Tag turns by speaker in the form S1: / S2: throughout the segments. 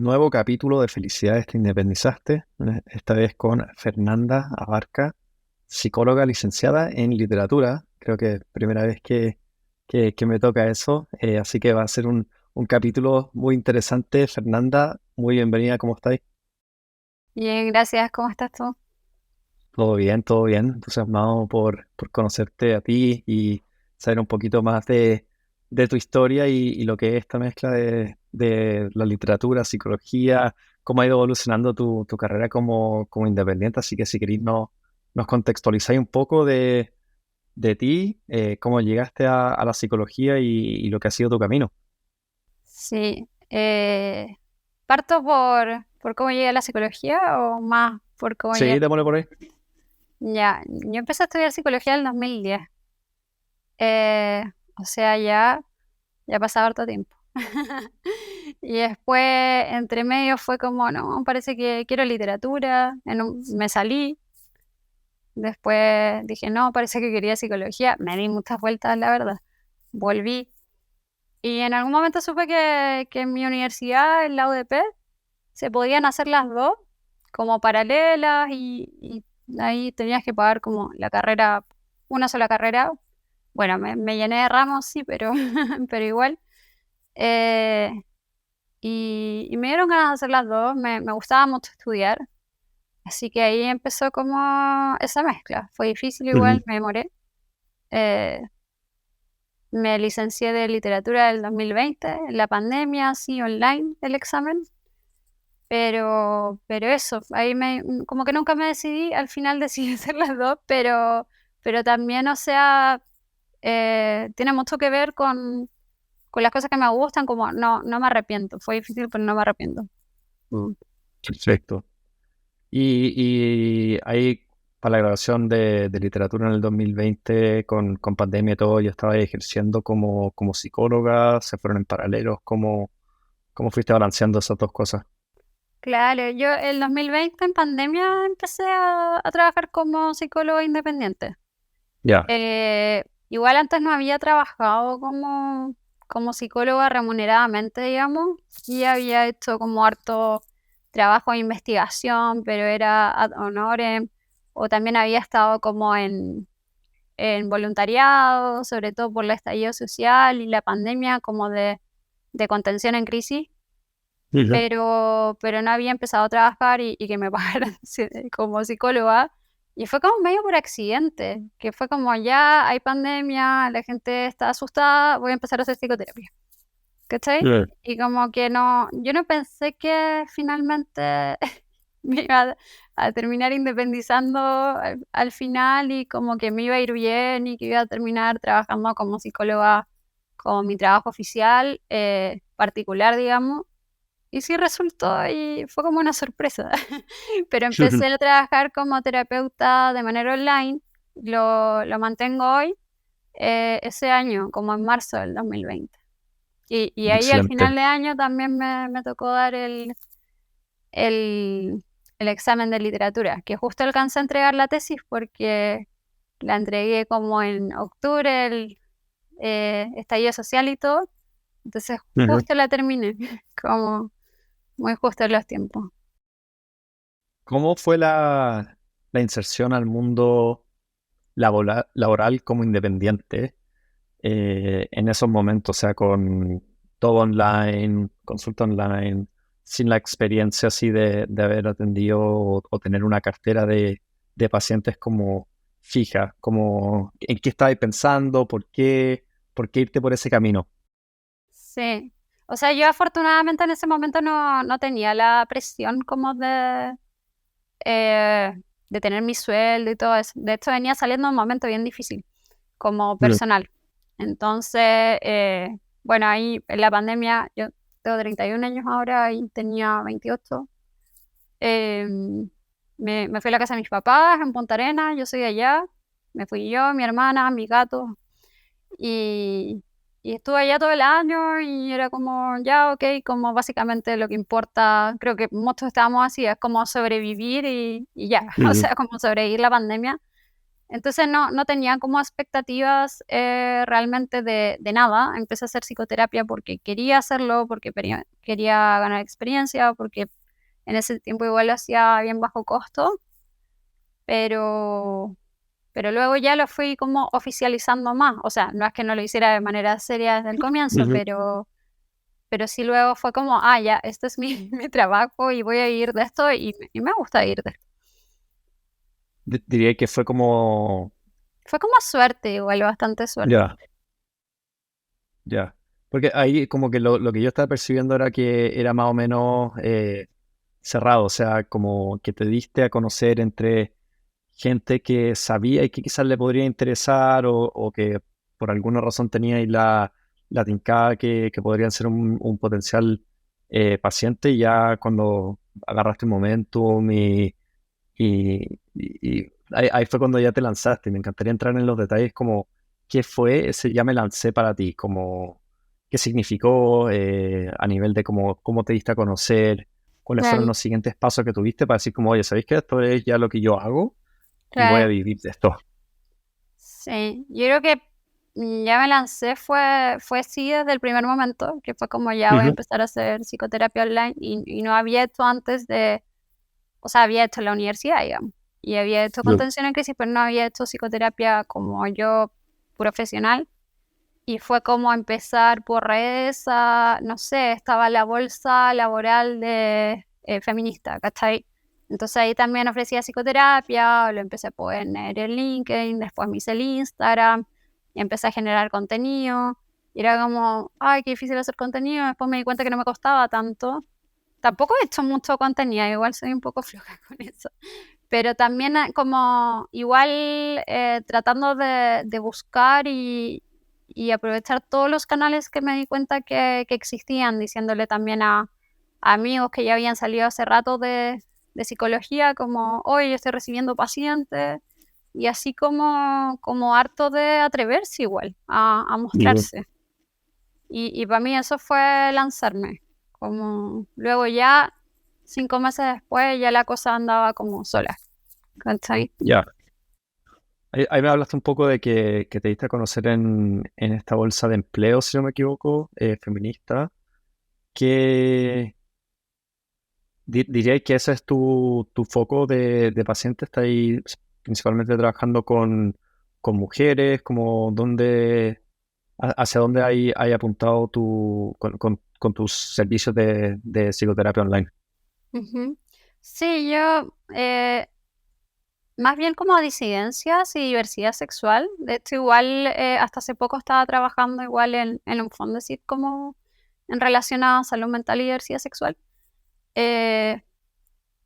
S1: nuevo capítulo de Felicidades, te independizaste, esta vez con Fernanda Abarca, psicóloga licenciada en literatura. Creo que es primera vez que me toca eso, así que va a ser un capítulo muy interesante. Fernanda, muy bienvenida, ¿cómo estáis?
S2: Bien, gracias. ¿Cómo estás tú?
S1: Todo bien, entusiasmado por conocerte a ti y saber un poquito más de tu historia y lo que es esta mezcla de la literatura, psicología, cómo ha ido evolucionando tu carrera como independiente. Así que si queréis nos contextualizáis un poco de ti, cómo llegaste a la psicología y lo que ha sido tu camino.
S2: Sí. ¿Parto por cómo llegué a la psicología o más por cómo
S1: Sí,
S2: llegué?
S1: démosle por ahí.
S2: Ya, yo empecé a estudiar psicología en el 2010. Eh, o sea, ya ha pasado harto tiempo. Y después, entre medio, fue como, no, parece que quiero literatura. Me salí. Después dije, no, parece que quería psicología. Me di muchas vueltas, la verdad. Volví. Y en algún momento supe que en mi universidad, en la UDP, se podían hacer las dos como paralelas y ahí tenías que pagar como la carrera, una sola carrera. Bueno, me llené de ramos, sí, pero, pero igual. Eh, y me dieron ganas de hacer las dos, me gustaba mucho estudiar. Así que ahí empezó como esa mezcla. Fue difícil igual,
S1: Ujú.
S2: me demoré. Eh, Me licencié de literatura del 2020, en la pandemia, sí, online el examen. Pero eso, ahí como que nunca me decidí, al final decidí hacer las dos, pero también, o sea, tiene mucho que ver con las cosas que me gustan, como no me arrepiento, fue difícil, pero no me arrepiento. Mm.
S1: Perfecto. Y ahí, para la grabación de literatura en el 2020, con pandemia y todo, yo estaba ejerciendo como psicóloga, se fueron en paralelos. ¿Cómo fuiste balanceando esas dos cosas?
S2: Claro, yo el 2020 en pandemia empecé a trabajar como psicólogo independiente.
S1: Ya.
S2: Igual antes no había trabajado como psicóloga remuneradamente, digamos, y había hecho como harto trabajo de investigación, pero era ad honorem, o también había estado como en voluntariado, sobre todo por el estallido social y la pandemia como de contención en crisis,
S1: Ujú.
S2: pero no había empezado a trabajar y que me pagaran como psicóloga. Y fue como medio por accidente, que fue como ya hay pandemia, la gente está asustada, voy a empezar a hacer psicoterapia. ¿Cachai?
S1: Mm.
S2: Y como que no, yo no pensé que finalmente me iba a terminar independizando al final y como que me iba a ir bien y que iba a terminar trabajando como psicóloga, como mi trabajo oficial, particular, digamos. Y sí resultó y fue como una sorpresa. Pero empecé a trabajar como terapeuta de manera online, lo mantengo hoy, ese año, como en marzo del 2020. Y ahí al
S1: Excelente.
S2: final de año también me tocó dar el, el examen de literatura, que justo alcancé a entregar la tesis porque la entregué como en octubre, el estallido social y todo. Entonces
S1: Ujú.
S2: justo la terminé, como muy justo en los tiempos.
S1: ¿Cómo fue la inserción al mundo laboral como independiente en esos momentos? O sea, con todo online, consulta online, sin la experiencia así de haber atendido o tener una cartera de pacientes como fija, como en qué estabas pensando, por qué irte por ese camino.
S2: Sí, o sea, yo afortunadamente en ese momento no tenía la presión como de tener mi sueldo y todo eso. De hecho, venía saliendo un momento bien difícil como
S1: Mm.
S2: personal. Entonces, bueno, ahí en la pandemia, yo tengo 31 años ahora y tenía 28. eh, me fui a la casa de mis papás en Punta Arenas, yo soy de allá. Me fui yo, mi hermana, mi gato. Y, y estuve allá todo el año y era como, ya, ok, como básicamente lo que importa, creo que muchos estábamos así, es como sobrevivir y ya, o
S1: Mm.
S2: sea, como sobrevivir la pandemia. Entonces no tenía como expectativas realmente de nada. Empecé a hacer psicoterapia porque quería hacerlo, porque quería ganar experiencia, porque en ese tiempo igual lo hacía bien bajo costo, pero, pero luego ya lo fui como oficializando más. O sea, no es que no lo hiciera de manera seria desde el comienzo,
S1: Ujú.
S2: pero sí luego fue como, ya, este es mi trabajo y voy a vivir de esto y me gusta vivir de esto.
S1: Diría que fue como,
S2: Fue como suerte, igual, bastante suerte.
S1: ya, ya. Porque ahí como que lo que yo estaba percibiendo era que era más o menos cerrado, o sea, como que te diste a conocer entre gente que sabía y que quizás le podría interesar o que por alguna razón tenía ahí la tincada que podrían ser un potencial paciente y ya cuando agarraste un momentum y ahí fue cuando ya te lanzaste. Me encantaría entrar en los detalles como qué fue ese ya me lancé para ti, como qué significó a nivel de cómo te diste a conocer, cuáles fueron
S2: Claro,
S1: los siguientes pasos que tuviste para decir como, oye, ¿sabéis que esto es ya lo que yo hago y voy a
S2: claro.
S1: vivir de esto?
S2: Sí, yo creo que ya me lancé fue sí desde el primer momento, que fue como ya voy a
S1: Ujú.
S2: empezar a hacer psicoterapia online y no había hecho antes o sea, había hecho la universidad, digamos, y había hecho
S1: Yo-
S2: contención en crisis, pero no había hecho psicoterapia como yo profesional. Y fue como empezar por redes no sé, estaba la bolsa laboral de feminista, ¿cachai? Entonces ahí también ofrecía psicoterapia, lo empecé a poner en LinkedIn, después me hice el Instagram y empecé a generar contenido. Y era como, ay, qué difícil hacer contenido. Después me di cuenta que no me costaba tanto. Tampoco he hecho mucho contenido, igual soy un poco floja con eso. Pero también como igual tratando de buscar y aprovechar todos los canales que me di cuenta que existían, diciéndole también a amigos que ya habían salido hace rato de psicología, como, hoy estoy recibiendo pacientes, y así como harto de atreverse igual a
S1: yo-
S2: mostrarse. Y para mí eso fue lanzarme. Como luego ya, 5 meses después, ya la cosa andaba como sola. ¿Cachai?
S1: Ya. Ahí me hablaste un poco de que te diste a conocer en esta bolsa de empleo, si no me equivoco, feminista. ¿Qué diríais que ese es tu foco de paciente? ¿Estás ahí principalmente trabajando con mujeres? Como hacia dónde hay apuntado con tus servicios de psicoterapia online?
S2: Ujú. Sí, yo más bien como disidencias y diversidad sexual. De hecho, igual hasta hace poco estaba trabajando igual en un fondo, decir, como en relación a salud mental y diversidad sexual. Eh,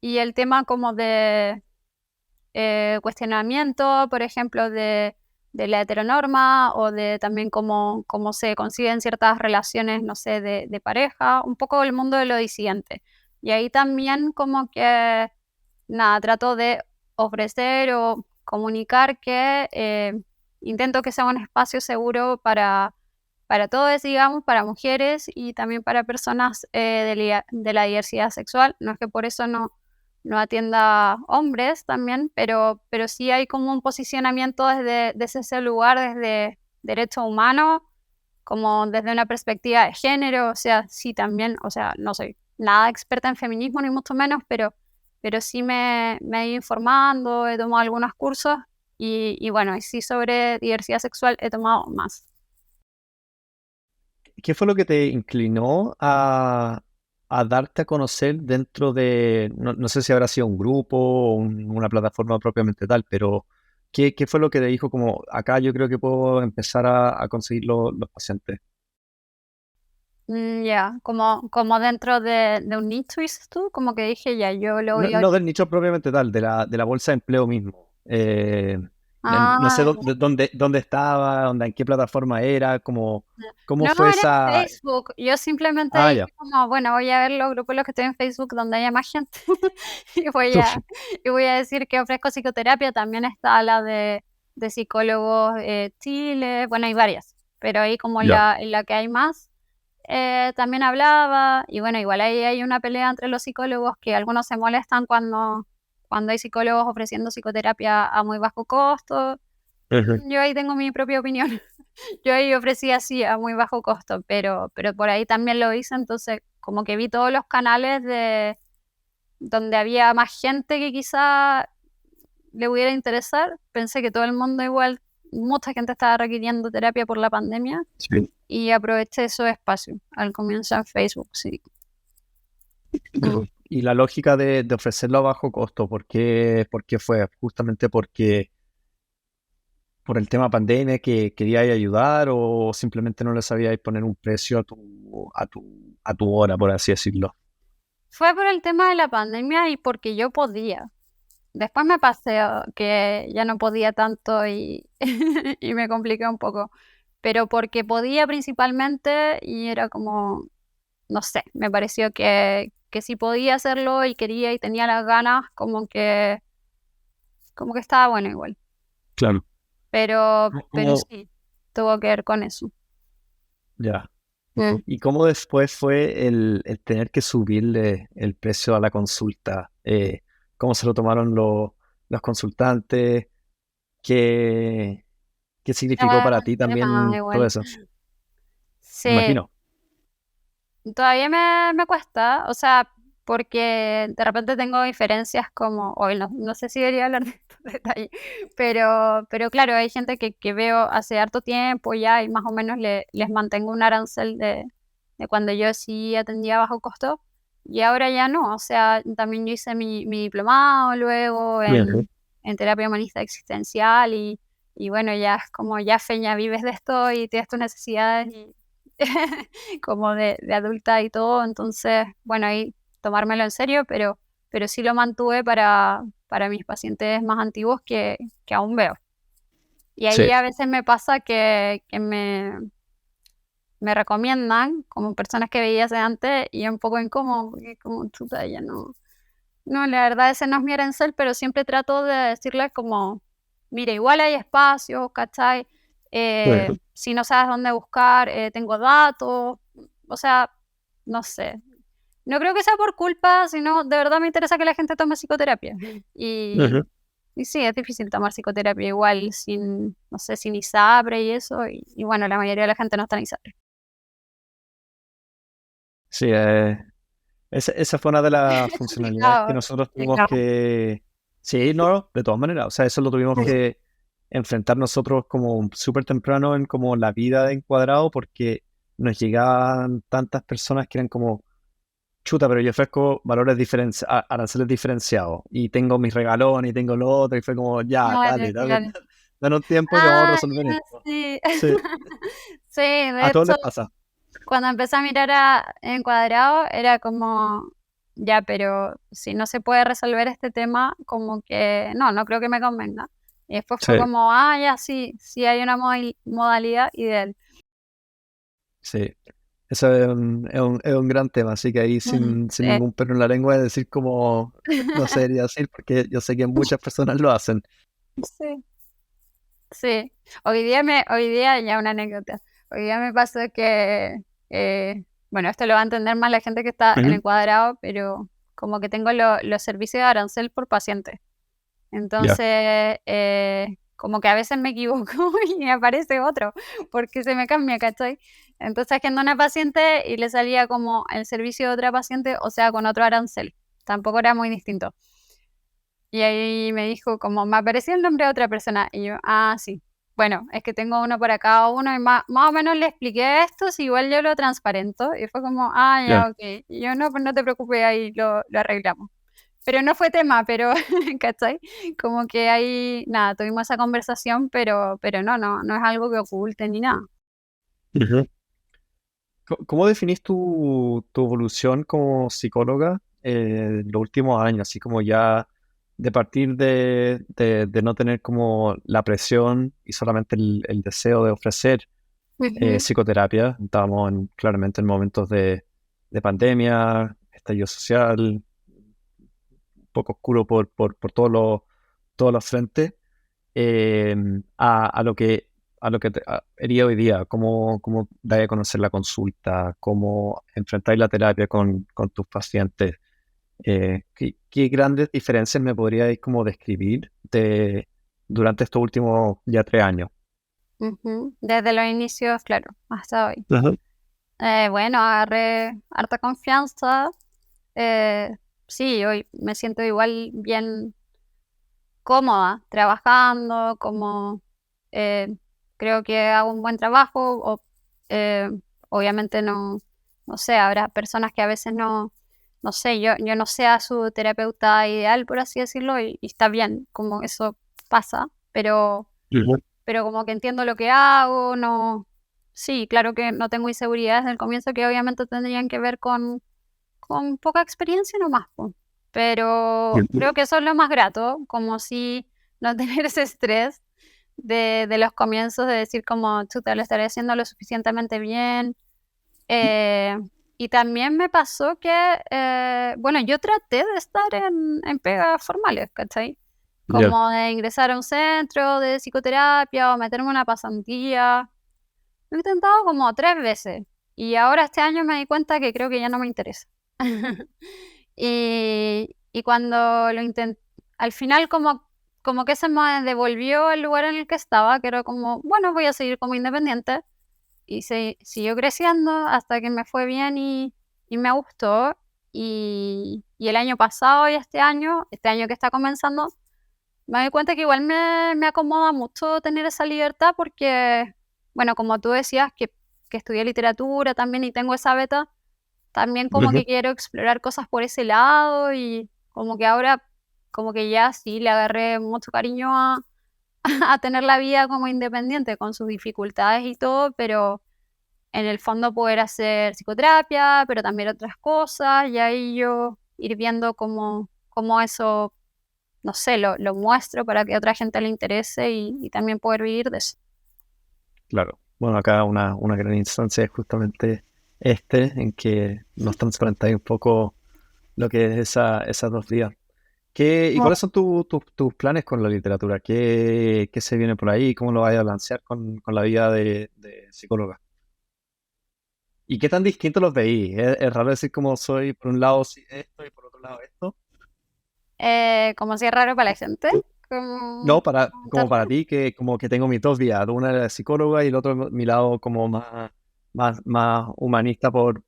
S2: y el tema como de cuestionamiento, por ejemplo, de la heteronorma o de también cómo se conciben ciertas relaciones, no sé, de pareja, un poco el mundo de lo disidente. Y ahí también como que, nada, trato de ofrecer o comunicar que intento que sea un espacio seguro para todos, digamos, para mujeres y también para personas de la diversidad sexual. No es que por eso no atienda a hombres también, pero sí hay como un posicionamiento desde ese lugar, desde derechos humanos, como desde una perspectiva de género, o sea, sí también, o sea, no soy nada experta en feminismo ni mucho menos, pero sí me he ido informando, he tomado algunos cursos y bueno, y sí sobre diversidad sexual he tomado más.
S1: ¿Qué fue lo que te inclinó a darte a conocer dentro no sé si habrá sido un grupo o una plataforma propiamente tal, pero ¿qué fue lo que te dijo como, acá yo creo que puedo empezar a conseguir los pacientes?
S2: Ya, como dentro de un nicho, dices tú, como que dije, ya, yo lo
S1: No,
S2: voy a...
S1: no del nicho propiamente tal, de la bolsa de empleo mismo. No sé
S2: Ah,
S1: dónde estaba, en qué plataforma era, cómo
S2: no,
S1: fue
S2: era en
S1: esa...
S2: Facebook. Yo simplemente
S1: Ah,
S2: dije
S1: ya.
S2: como, bueno, voy a ver los grupos en los que estoy en Facebook donde haya más gente y voy a decir que ofrezco psicoterapia. También está la de psicólogos Chile, bueno, hay varias, pero ahí como
S1: Ya.
S2: en la que hay más, también hablaba y bueno, igual ahí hay una pelea entre los psicólogos que algunos se molestan cuando cuando hay psicólogos ofreciendo psicoterapia a muy bajo costo. Yo ahí tengo mi propia opinión. Yo ahí ofrecí así a muy bajo costo, pero por ahí también lo hice, entonces como que vi todos los canales de donde había más gente que quizá le pudiera interesar. Pensé que todo el mundo igual, mucha gente estaba requiriendo terapia por la pandemia
S1: Sí.
S2: y aproveché esos espacios al comienzo en Facebook, sí.
S1: Y la lógica de ofrecerlo a bajo costo, ¿por qué fue? Justamente porque por el tema pandemia que queríais ayudar o simplemente no le sabíais poner un precio a tu hora, por así decirlo.
S2: Fue por el tema de la pandemia y porque yo podía. Después me pasé que ya no podía tanto y, y me compliqué un poco, pero porque podía principalmente y era como, no sé, me pareció que si podía hacerlo y quería y tenía las ganas, como que estaba bueno igual.
S1: Claro.
S2: Pero
S1: ¿Cómo,
S2: sí, tuvo que ver con eso.
S1: ya.
S2: Mm.
S1: ¿Y cómo después fue el tener que subirle el precio a la consulta? ¿Cómo se lo tomaron los consultantes? ¿Qué, qué significó
S2: Ah,
S1: para ti
S2: tema
S1: también todo
S2: igual.
S1: eso? Me
S2: Sí,
S1: imagino.
S2: todavía me cuesta, o sea, porque de repente tengo diferencias como, hoy no sé si debería hablar de estos detalles, pero claro, hay gente que veo hace harto tiempo ya y más o menos les mantengo un arancel de cuando yo sí atendía a bajo costo y ahora ya no, o sea, también yo hice mi diplomado luego
S1: Ujú.
S2: en terapia humanista existencial y bueno, ya es como ya Feña vives de esto y tienes tus necesidades y como de adulta y todo, entonces, bueno, ahí tomármelo en serio, pero sí lo mantuve para mis pacientes más antiguos que aún veo. Y ahí
S1: Sí,
S2: a veces me pasa que me recomiendan como personas que veía hace antes y es un poco incómodo porque como chuta, ya no, la verdad ese no es mi arancel, pero siempre trato de decirles como, mira, igual hay espacios, ¿cachai?
S1: ujú.
S2: Si no sabes dónde buscar, tengo datos, o sea, no sé. No creo que sea por culpa, sino de verdad me interesa que la gente tome psicoterapia. Y,
S1: Ujú.
S2: y sí, es difícil tomar psicoterapia igual sin, no sé, sin ISAPRE y eso. Y bueno, la mayoría de la gente no está en ISAPRE.
S1: Sí, esa fue una de las funcionalidades que
S2: Complicado,
S1: nosotros tuvimos
S2: complicado.
S1: que... Sí, no, de todas maneras. O sea, eso lo tuvimos que enfrentar nosotros como súper temprano en como la vida de Encuadrado porque nos llegaban tantas personas que eran como, chuta, pero yo ofrezco aranceles diferenciados y tengo mis regalones y tengo lo otro y fue como, ya,
S2: Claro,
S1: dale, dame,
S2: claro.
S1: danos tiempo que vamos a
S2: Ah,
S1: resolver
S2: ya,
S1: esto.
S2: sí.
S1: Sí,
S2: Sí, de
S1: a todos
S2: hecho,
S1: les pasa.
S2: cuando empecé a mirar a Encuadrado, era como, ya, pero si no se puede resolver este tema, como que no creo que me convenga. Y después fue
S1: Sí,
S2: como, ah, ya, sí hay una modalidad ideal.
S1: sí. Eso es un gran tema, así que ahí sin
S2: Sí,
S1: ningún pelo en la lengua de decir como no se debería decir, porque yo sé que muchas personas lo hacen.
S2: sí, sí. Hoy día ya una anécdota. Hoy día me pasó que, bueno, esto lo va a entender más la gente que está en
S1: Ujú.
S2: el cuadrado, pero como que tengo los servicios de arancel por paciente.
S1: Ya.
S2: Entonces, como que a veces me equivoco y me aparece otro, porque se me cambia, ¿cachai? Entonces agendo una paciente y le salía como el servicio de otra paciente, o sea, con otro arancel. Tampoco era muy distinto. Y ahí me dijo como, me apareció el nombre de otra persona. Y yo, ah, sí. Bueno, es que tengo uno para cada uno y más o menos le expliqué esto, si igual yo lo transparento. Y fue como, ah,
S1: Ya.
S2: ya, ok. Y yo, no, pues no te preocupes, ahí lo arreglamos. Pero no fue tema, pero, ¿cachai? Como que ahí, nada, tuvimos esa conversación, pero no es algo que oculte ni nada.
S1: Ujú. ¿Cómo definís tu evolución como psicóloga en los últimos años? Así como ya de partir de no tener como la presión y solamente el deseo de ofrecer
S2: Ujú.
S1: psicoterapia. Estábamos claramente en momentos de pandemia, estallido social, un poco oscuro por todos los frentes, eh, a lo a lo que haría hoy día, cómo dais a conocer la consulta, cómo enfrentáis la terapia con tus pacientes. ¿Qué grandes diferencias me podríais como describir durante estos últimos ya 3 años?
S2: Ujú. Desde los inicios, claro, hasta hoy.
S1: Ajá.
S2: Bueno, agarré harta confianza. Sí, hoy me siento igual bien cómoda trabajando, como eh, creo que hago un buen trabajo. Eh, Obviamente no sé, habrá personas que a veces no sé, yo no sea su terapeuta ideal, por así decirlo, y está bien, como eso pasa,
S1: Ujú.
S2: pero como que entiendo lo que hago, no, sí, claro que no tengo inseguridades desde el comienzo que obviamente tendrían que ver con poca experiencia nomás, po. Pero
S1: Ujú.
S2: creo que eso es lo más grato, como si no tener ese estrés de los comienzos, de decir como, chuta, lo estaré haciendo lo suficientemente bien. Eh, y también me pasó que, bueno, yo traté de estar en pegas formales, ¿cachai?
S1: Ya.
S2: Como de ingresar a un centro de psicoterapia o meterme en una pasantía. Lo he intentado como 3 veces y ahora este año me di cuenta que creo que ya no me interesa. Y cuando lo intenté, al final como que se me devolvió el lugar en el que estaba, que era como, bueno, voy a seguir como independiente. Y siguió creciendo hasta que me fue bien y me gustó. Y el año pasado y este año que está comenzando, me doy cuenta que igual me acomoda mucho tener esa libertad porque, bueno, como tú decías, que estudié literatura también y tengo esa beta, también como
S1: Ujú.
S2: que quiero explorar cosas por ese lado y como que ahora, como que ya sí le agarré mucho cariño a tener la vida como independiente con sus dificultades y todo, pero en el fondo poder hacer psicoterapia, pero también otras cosas, y ahí yo ir viendo cómo eso, no sé, lo muestro para que a otra gente le interese y también poder vivir de eso.
S1: Claro. Bueno, acá una gran instancia es justamente en que nos transparentáis un poco lo que es esas 2 vías. ¿Y cuáles son tus planes con la literatura? ¿Qué se viene por ahí? ¿Cómo lo vais a balancear con la vida de psicóloga? ¿Y qué tan distintos los veis? Es raro decir como soy por un lado esto y por otro lado esto.
S2: Como si es raro para la gente, como
S1: No, como
S2: preguntarte.
S1: para ti, que como que tengo mis 2 vías, una de psicóloga y el otro mi lado como más humanista por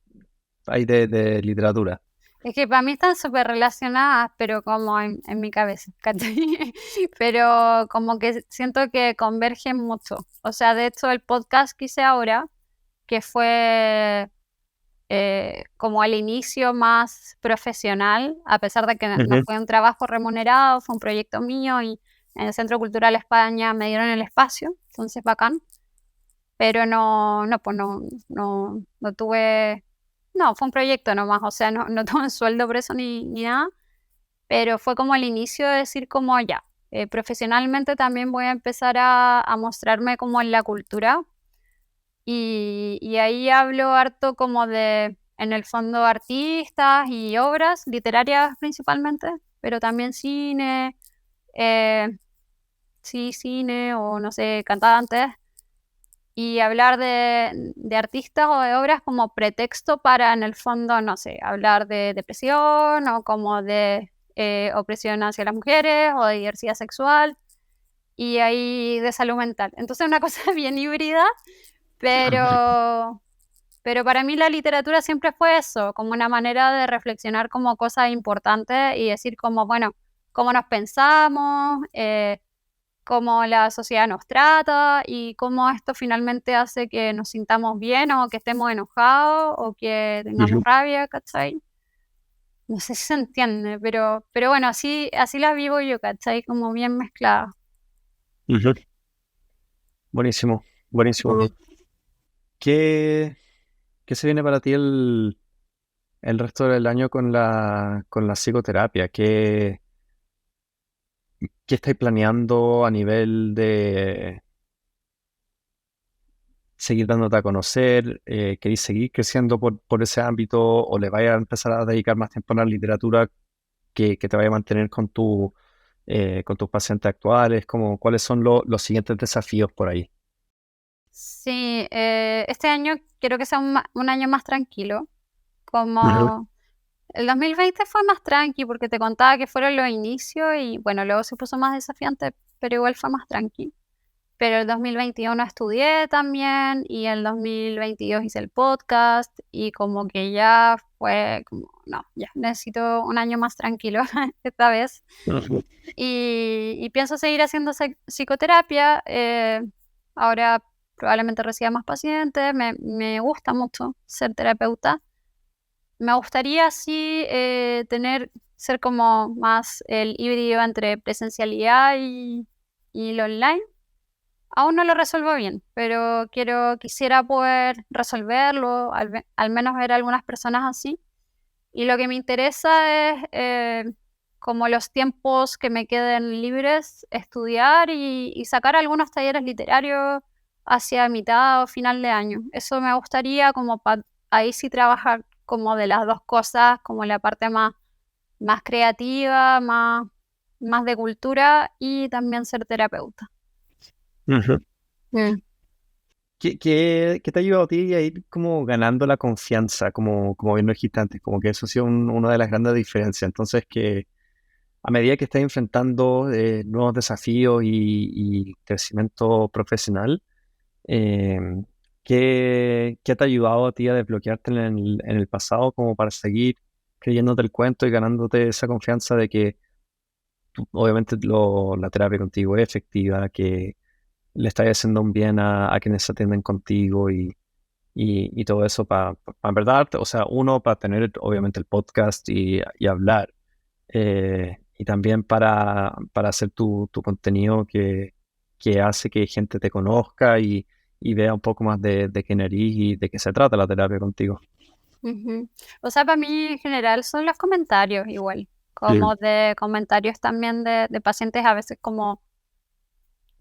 S1: ahí de literatura.
S2: Es que para mí están súper relacionadas, pero como en mi cabeza, ¿cachai? Pero como que siento que convergen mucho. O sea, de hecho, el podcast que hice ahora, que fue como al inicio más profesional, a pesar de que no
S1: Ujú.
S2: fue un trabajo remunerado, fue un proyecto mío y en el Centro Cultural España me dieron el espacio, entonces bacán, pero pues no tuve, no, fue un proyecto nomás, o sea, no tuve sueldo por eso ni nada, pero fue como el inicio de decir como ya, profesionalmente también voy a empezar a mostrarme como en la cultura y ahí hablo harto como de, en el fondo, artistas y obras literarias principalmente, pero también cine, eh, sí, cine o no sé, cantantes, y hablar de artistas o de obras como pretexto para, en el fondo, no sé, hablar de depresión o como de opresión hacia las mujeres o de diversidad sexual y ahí de salud mental. Entonces, una cosa bien híbrida, pero Pero para mí la literatura siempre fue eso, como una manera de reflexionar como cosas importantes y decir como, bueno, cómo nos pensamos, cómo la sociedad nos trata y cómo esto finalmente hace que nos sintamos bien o que estemos enojados o que tengamos
S1: Ujú.
S2: rabia, ¿cachai? No sé si se entiende, pero bueno, así la vivo yo, ¿cachai? Como bien mezclada.
S1: Ujú. Buenísimo, buenísimo. ¿Qué, qué se viene para ti el resto del año con la psicoterapia? ¿Qué estáis planeando a nivel de seguir dándote a conocer? ¿Queréis seguir creciendo por ese ámbito o le vais a empezar a dedicar más tiempo a la literatura que te vaya a mantener con tus pacientes actuales? ¿Cuáles son los siguientes desafíos por ahí?
S2: Sí, este año quiero que sea un año más tranquilo,
S1: Ujú.
S2: como El 2020 fue más tranqui porque te contaba que fueron los inicios y bueno, luego se puso más desafiante, pero igual fue más tranqui. Pero el 2021 estudié también y el 2022 hice el podcast y como que ya fue como, no, ya necesito un año más tranquilo esta vez. Y pienso seguir haciendo psicoterapia. Ahora probablemente reciba más pacientes. Me gusta mucho ser terapeuta. Me gustaría sí ser como más el híbrido entre presencialidad y lo online. Aún no lo resuelvo bien, pero quisiera poder resolverlo, al menos ver a algunas personas así. Y lo que me interesa es, como los tiempos que me queden libres, estudiar y sacar algunos talleres literarios hacia mitad o final de año. Eso me gustaría como ahí sí trabajar como de las dos cosas, como la parte más creativa, más de cultura y también ser terapeuta.
S1: Ujú.
S2: Mm.
S1: ¿Qué te ha ayudado a ti a ir como ganando la confianza, como bien lo dijiste antes? Como que eso ha sido una de las grandes diferencias. Entonces, que a medida que estás enfrentando nuevos desafíos y crecimiento profesional, eh, ¿qué te ha ayudado a ti a desbloquearte en el pasado como para seguir creyéndote el cuento y ganándote esa confianza de que obviamente la terapia contigo es efectiva, que le estás haciendo un bien a quienes se atienden contigo y todo eso para en verdad, o sea, uno, para tener obviamente el podcast y hablar, y también para hacer tu contenido que hace que gente te conozca y vea un poco más de quién eres y de qué se trata la terapia contigo.
S2: Ujú. O sea, para mí en general son los comentarios igual, como de comentarios también de pacientes a veces como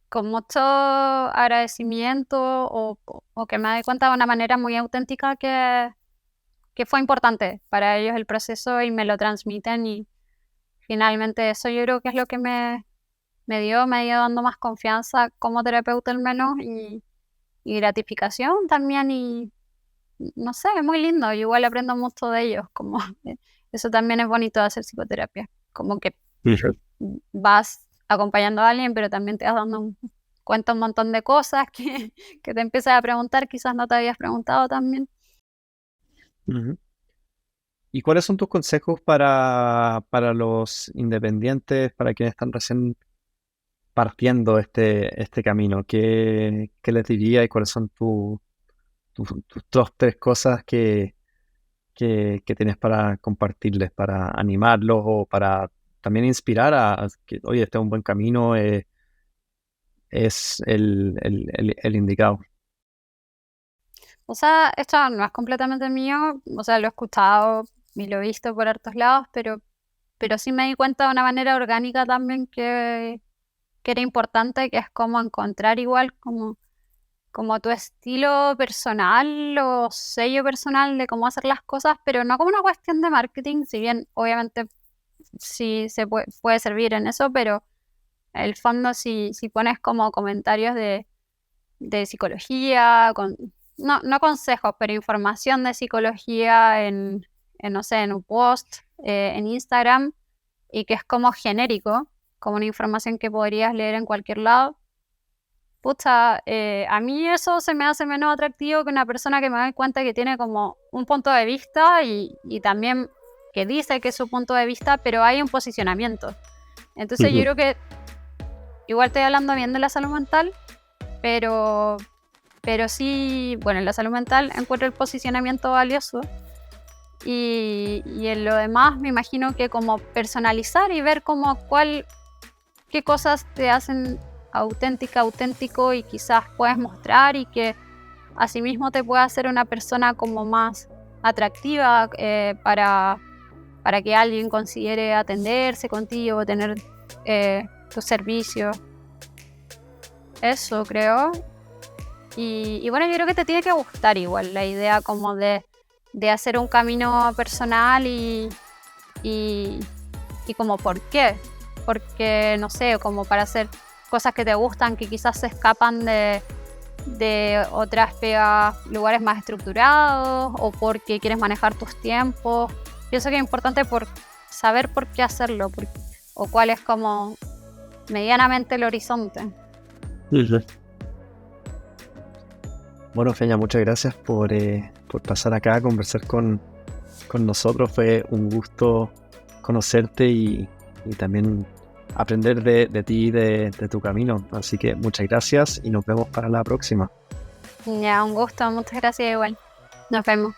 S2: con mucho agradecimiento o que me doy cuenta de una manera muy auténtica que fue importante para ellos el proceso y me lo transmiten y finalmente eso yo creo que es lo que me ha ido dando más confianza como terapeuta al menos y gratificación también y no sé, es muy lindo, yo igual aprendo mucho de ellos, como eso también es bonito de hacer psicoterapia, como que
S1: Ujú.
S2: vas acompañando a alguien, pero también te vas dando cuenta un montón de cosas que te empiezas a preguntar, quizás no te habías preguntado también.
S1: Ujú. ¿Y cuáles son tus consejos para los independientes, para quienes están recién partiendo este camino? ¿Qué les diría y cuáles son tus dos, tres cosas que tienes para compartirles, para animarlos o para también inspirar a que, oye, este es un buen camino, es el indicado?
S2: O sea, esto no es completamente mío, o sea, lo he escuchado y lo he visto por hartos lados, pero sí me di cuenta de una manera orgánica también que era importante, que es como encontrar igual como tu estilo personal o sello personal de cómo hacer las cosas, pero no como una cuestión de marketing, si bien obviamente sí se puede servir en eso, pero en el fondo si pones como comentarios de psicología, no consejos, pero información de psicología no sé, en un post, en Instagram, y que es como genérico, como una información que podrías leer en cualquier lado. Pucha, a mí eso se me hace menos atractivo que una persona que me doy cuenta que tiene como un punto de vista y también que dice que es su punto de vista, pero hay un posicionamiento. Entonces yo creo que igual estoy hablando bien de la salud mental, pero sí, bueno, en la salud mental encuentro el posicionamiento valioso y en lo demás me imagino que como personalizar y ver como qué cosas te hacen auténtico y quizás puedes mostrar y que asimismo te pueda hacer una persona como más atractiva para que alguien considere atenderse contigo, tener tus servicios. Eso creo. Y bueno, yo creo que te tiene que gustar igual la idea como de hacer un camino personal y como por qué. Porque, no sé, como para hacer cosas que te gustan, que quizás se escapan de otras pegas, lugares más estructurados, o porque quieres manejar tus tiempos. pienso que es importante por saber por qué hacerlo, o cuál es como medianamente el horizonte.
S1: Bueno, Feña, muchas gracias por pasar acá a conversar con nosotros. Fue un gusto conocerte y también aprender de ti y de tu camino. Así que muchas gracias y nos vemos para la próxima.
S2: Ya, un gusto, muchas gracias igual. Nos vemos.